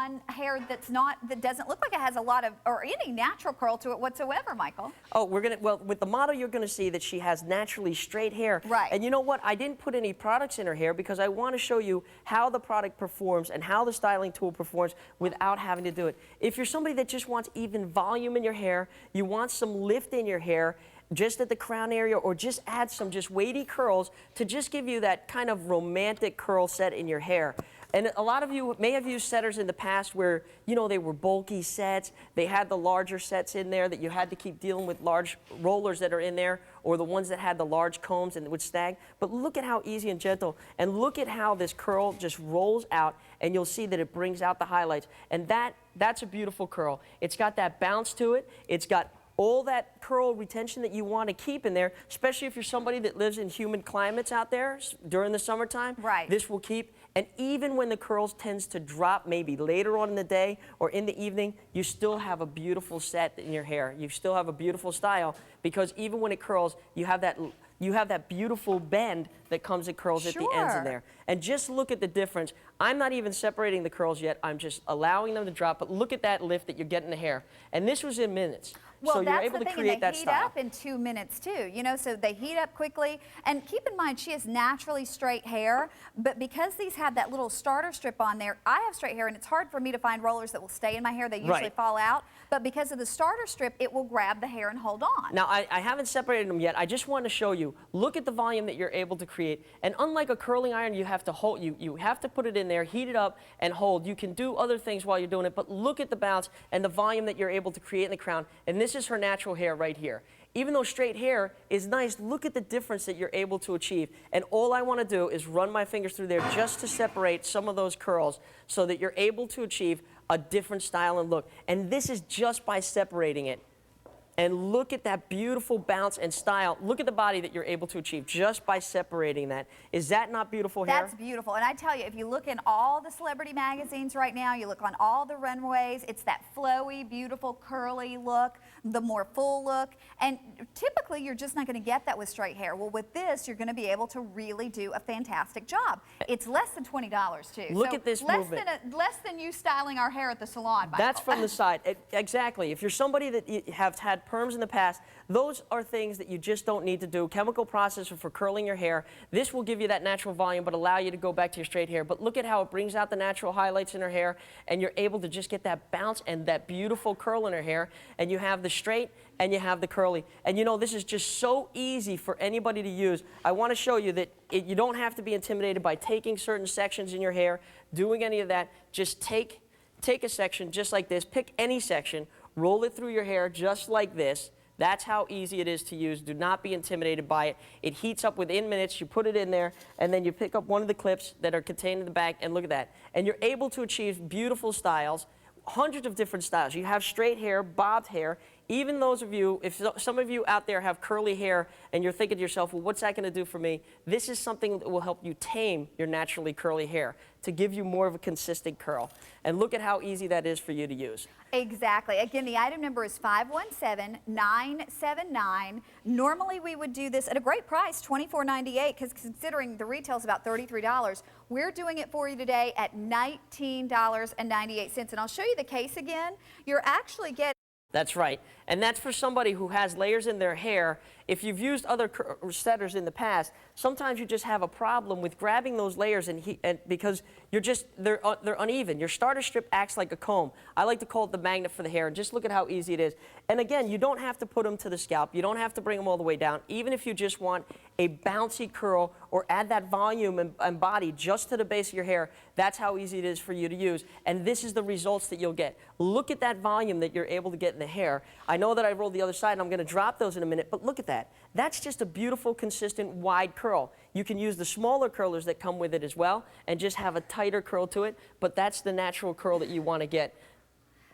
on hair that doesn't look like it has a lot of, or any natural curl to it whatsoever, Michael. Oh, well, with the model, you're gonna see that she has naturally straight hair. Right. And you know what? I didn't put any products in her hair because I want to show you how the product performs and how the styling tool performs without having to do it. If you're somebody that just wants even volume in your hair, you want some lift in your hair, just at the crown area, or just add some just weighty curls to just give you that kind of romantic curl set in your hair. And a lot of you may have used setters in the past where, you know, they were bulky sets. They had the larger sets in there that you had to keep dealing with large rollers that are in there, or the ones that had the large combs and would snag. But look at how easy and gentle, and look at how this curl just rolls out, and you'll see that it brings out the highlights. And that's a beautiful curl. It's got that bounce to it. It's got all that curl retention that you want to keep in there, especially if you're somebody that lives in humid climates out there during the summertime. Right. This will keep. And even when the curls tends to drop maybe later on in the day or in the evening, you still have a beautiful set in your hair. You still have a beautiful style, because even when it curls, you have that beautiful bend that comes and curls at the ends in there. And just look at the difference. I'm not even separating the curls yet. I'm just allowing them to drop. But look at that lift that you're getting in the hair. And this was in minutes. Well, so you're that's able the to thing, create that and they heat style. up in 2 minutes too, you know, so they heat up quickly. And keep in mind, she has naturally straight hair, but because these have that little starter strip on there, I have straight hair, and it's hard for me to find rollers that will stay in my hair. They usually fall out, but because of the starter strip, it will grab the hair and hold on. Now, I haven't separated them yet. I just want to show you. Look at the volume that you're able to create. And unlike a curling iron, you have to hold, you have to put it in there, heat it up, and hold. You can do other things while you're doing it, but look at the bounce and the volume that you're able to create in the crown. And this is her natural hair right here. Even though straight hair is nice, look at the difference that you're able to achieve. And all I want to do is run my fingers through there just to separate some of those curls so that you're able to achieve a different style and look. And this is just by separating it. And look at that beautiful bounce and style. Look at the body that you're able to achieve just by separating that. Is that not beautiful hair? That's beautiful. And I tell you, if you look in all the celebrity magazines right now, you look on all the runways, it's that flowy, beautiful, curly look, the more full look. And typically, you're just not going to get that with straight hair. Well, with this, you're going to be able to really do a fantastic job. It's less than $20, too. Look at this movement. Less than you styling our hair at the salon, Michael. That's from the side. Exactly. If you're somebody that have had perms in the past, those are things that you just don't need to do. Chemical processor for curling your hair. This will give you that natural volume, but allow you to go back to your straight hair. But look at how it brings out the natural highlights in her hair, and you're able to just get that bounce and that beautiful curl in her hair. And you have the straight and you have the curly. And you know, this is just so easy for anybody to use. I want to show you that you don't have to be intimidated by taking certain sections in your hair, doing any of that. Just take a section just like this, pick any section, roll it through your hair just like this. That's how easy it is to use. Do not be intimidated by it. It heats up within minutes. You put it in there, and then you pick up one of the clips that are contained in the back, and look at that. And you're able to achieve beautiful styles, hundreds of different styles. You have straight hair, bobbed hair. Even those of you, if some of you out there have curly hair and you're thinking to yourself, well, what's that going to do for me? This is something that will help you tame your naturally curly hair to give you more of a consistent curl. And look at how easy that is for you to use. Exactly. Again, the item number is 517979. Normally, we would do this at a great price, $24.98, because considering the retail is about $33, we're doing it for you today at $19.98. And I'll show you the case again. You're actually getting... That's right. And that's for somebody who has layers in their hair. If you've used other setters in the past, sometimes you just have a problem with grabbing those layers and because they're uneven. Your starter strip acts like a comb. I like to call it the magnet for the hair. And just look at how easy it is. And again, you don't have to put them to the scalp. You don't have to bring them all the way down. Even if you just want a bouncy curl or add that volume and body just to the base of your hair, that's how easy it is for you to use. And this is the results that you'll get. Look at that volume that you're able to get in the hair. I know that I rolled the other side, and I'm going to drop those in a minute, but look at that. That's just a beautiful, consistent, wide curl. You can use the smaller curlers that come with it as well and just have a tighter curl to it, but that's the natural curl that you want to get.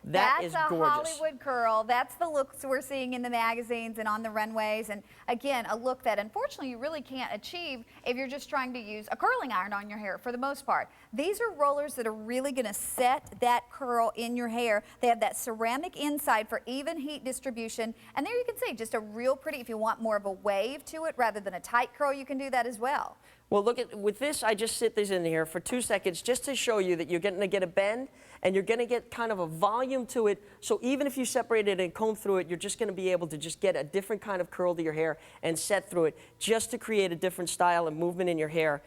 That's a gorgeous. Hollywood curl. That's the looks we're seeing in the magazines and on the runways. And again, a look that unfortunately you really can't achieve if you're just trying to use a curling iron on your hair for the most part. These are rollers that are really going to set that curl in your hair. They have that ceramic inside for even heat distribution. And there you can see just a real pretty, if you want more of a wave to it rather than a tight curl, you can do that as well. Well, look at, with this, I just sit these in here for 2 seconds just to show you that you're going to get a bend and you're going to get kind of a volume to it. So even if you separate it and comb through it, you're just going to be able to just get a different kind of curl to your hair and set through it just to create a different style and movement in your hair.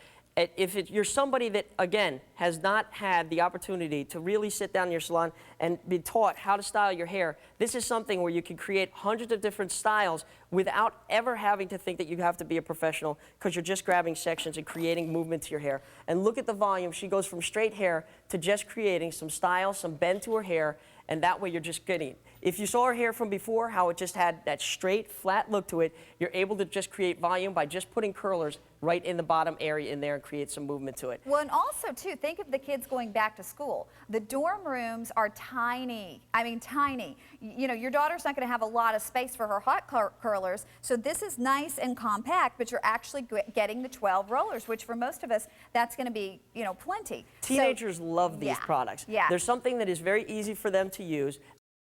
You're somebody that, again, has not had the opportunity to really sit down in your salon and be taught how to style your hair, this is something where you can create hundreds of different styles without ever having to think that you have to be a professional, because you're just grabbing sections and creating movement to your hair. And look at the volume. She goes from straight hair to just creating some style, some bend to her hair, and that way you're just getting. If you saw her hair from before, how it just had that straight, flat look to it, you're able to just create volume by just putting curlers right in the bottom area in there and create some movement to it. Well, and also, too, think of the kids going back to school. The dorm rooms are tiny. I mean, tiny. You know, your daughter's not going to have a lot of space for her hot curlers, so this is nice and compact, but you're actually getting the 12 rollers, which for most of us, that's going to be, you know, plenty. Teenagers love these products. Yeah. There's something that is very easy for them to use.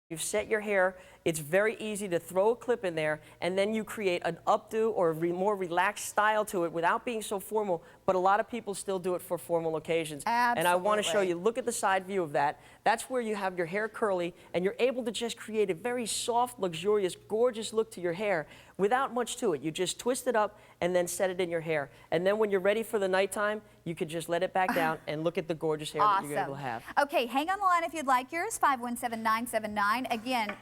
You've set your hair, it's very easy to throw a clip in there, and then you create an updo or a more relaxed style to it without being so formal, but a lot of people still do it for formal occasions. Absolutely. And I want to show you, look at the side view of that. That's where you have your hair curly, and you're able to just create a very soft, luxurious, gorgeous look to your hair without much to it. You just twist it up and then set it in your hair. And then when you're ready for the nighttime, you could just let it back down and look at the gorgeous hair that you're able to have. Okay, hang on the line if you'd like yours, 517-979. Again,